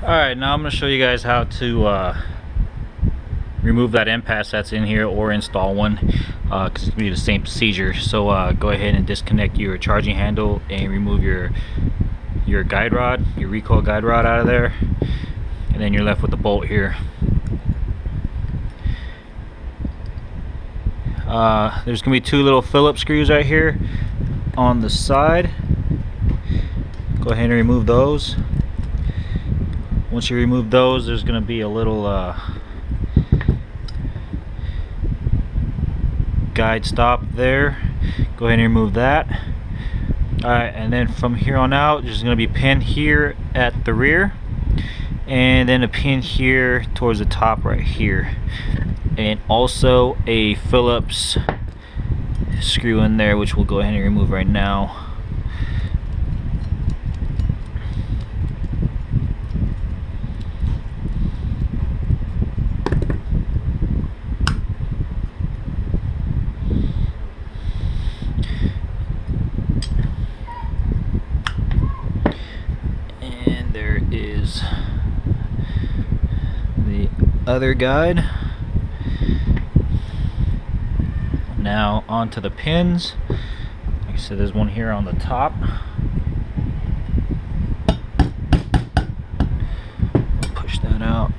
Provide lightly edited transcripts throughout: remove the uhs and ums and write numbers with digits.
Alright, now I'm going to show you guys how to remove that Npas that's in here or install one, because it's going to be the same procedure. So go ahead and disconnect your charging handle and remove your guide rod, your recoil guide rod out of there, and then you're left with the bolt here. There's going to be two little Phillips screws right here on the side. Go ahead and remove those. Once you remove those, there's going to be a little guide stop there. Go ahead and remove that. Alright, and then from here on out, there's going to be a pin here at the rear, and then a pin here towards the top right here, and also a Phillips screw in there, which we'll go ahead and remove right now. And there is the other guide. Now onto the pins. Like I said, there's one here on the top. Push that out.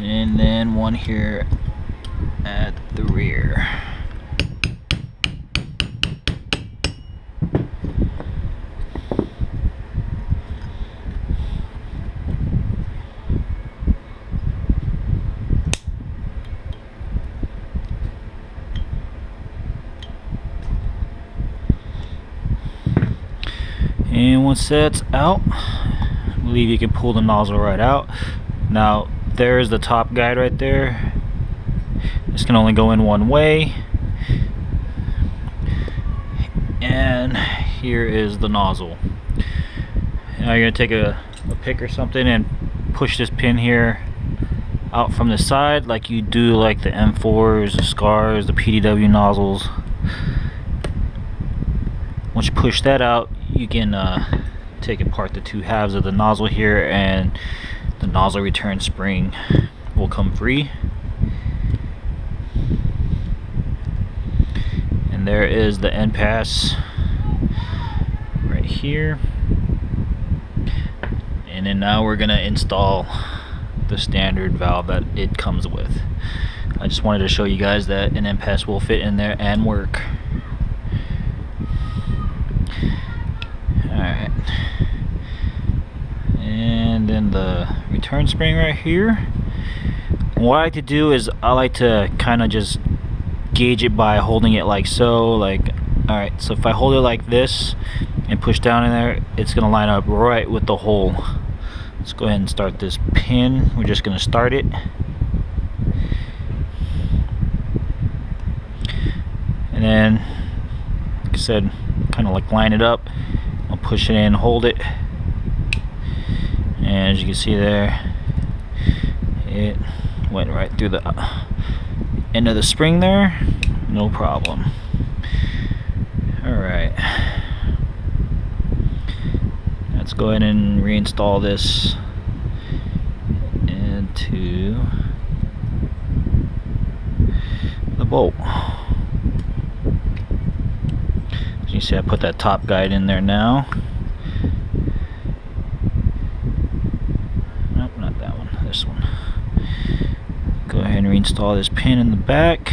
And then one here at the rear. And once that's out, I believe you can pull the nozzle right out. Now there's the top guide right there. This can only go in one way. And here is the nozzle. Now you're going to take a pick or something and push this pin here out from the side like you do like the M4s, the SCARs, the PDW nozzles. Once you push that out, you can take apart the two halves of the nozzle here, and the nozzle return spring will come free. And there is the Npas right here. And then now we're gonna install the standard valve that it comes with. I just wanted to show you guys that an Npas will fit in there and work. Alright, and then the return spring right here. What I like to do is I like to kind of just gauge it by holding it like so. Like, alright, so if I hold it like this and push down in there, it's going to line up right with the hole. Let's go ahead and start this pin. We're just going to start it. And then, like I said, kind of like line it up. I'll push it in, hold it, and as you can see there, it went right through the end of the spring there, no problem. Alright, let's go ahead and reinstall this into the bolt. You see I put that top guide in there now. Nope, not that one, this one. Go ahead and reinstall this pin in the back.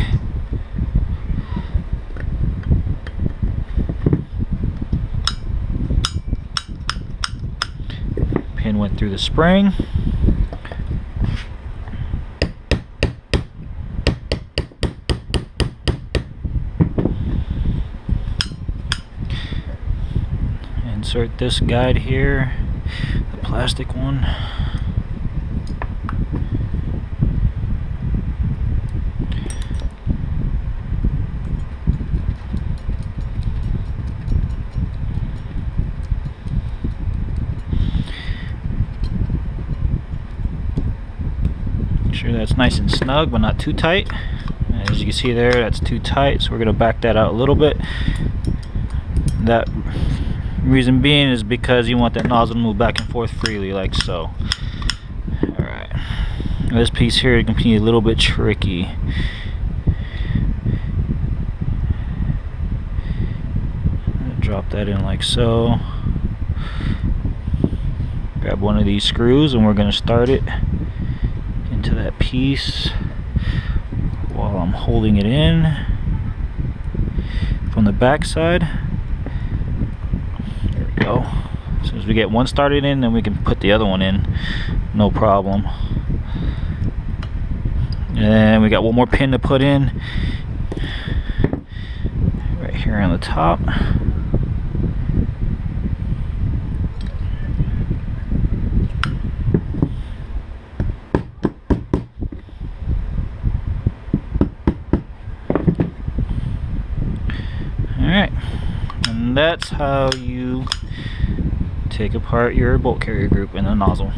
Pin went through the spring. Insert this guide here, the plastic one. that's nice and snug but not too tight. As you can see there, that's too tight, so we're going to back that out a little bit. That reason being is because you want that nozzle to move back and forth freely, like so. Alright, this piece here can be a little bit tricky. Drop that in like so. Grab one of these screws and we're going to start it into that piece while I'm holding it in from the back side. There we go. As soon as we get one started in, then we can put the other one in, no problem. And we got one more pin to put in right here on the top. Alright, and that's how you take apart your bolt carrier group in a nozzle.